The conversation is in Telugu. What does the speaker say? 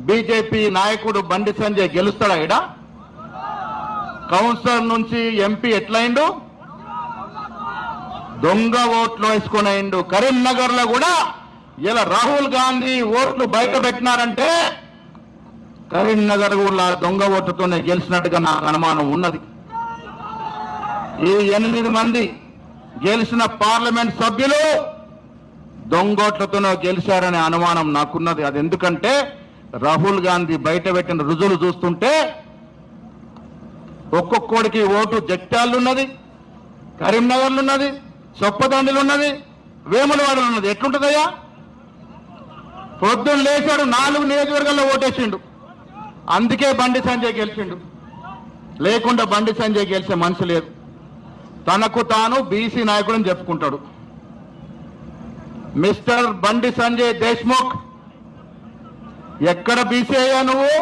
బీజేపీ నాయకుడు బండి సంజయ్ గెలుస్తాడా? ఇడ కౌన్సిలర్ నుంచి ఎంపీ ఎట్లయిండు? దొంగ ఓట్లు వేసుకునేండు. కరీంనగర్ లో కూడా ఇలా రాహుల్ గాంధీ ఓట్లు బయట పెట్టినారంటే కరీంనగర్ కూడా దొంగ ఓట్లతోనే గెలిచినట్టుగా నాకు అనుమానం ఉన్నది. ఈ 8 మంది గెలిచిన పార్లమెంట్ సభ్యులు దొంగోట్లతోనే గెలిచారనే అనుమానం నాకున్నది. అది ఎందుకంటే రాహుల్ గాంధీ బయట పెట్టిన రుజువులు చూస్తుంటే ఒక్కొక్కడికి ఓటు జగిత్యాలలో ఉన్నది, కరీంనగర్లో ఉన్నది, చొప్పదండిలో ఉన్నది, వేములవాడలో ఉన్నది. ఎట్లుంటుందయ్యా? పొద్దున్న లేచాడు 4 నియోజకవర్గాల్లో ఓటేసిండు. అందుకే బండి సంజయ్ గెలిచిండు. లేకుండా బండి సంజయ్ గెలిచే మనిషి లేదు. తనకు తాను బీసీ నాయకుడని చెప్పుకుంటాడు. మిస్టర్ బండి సంజయ్ దేశ్ముఖ్, ఎక్కడ బీసీ అయ్యా నువ్వు?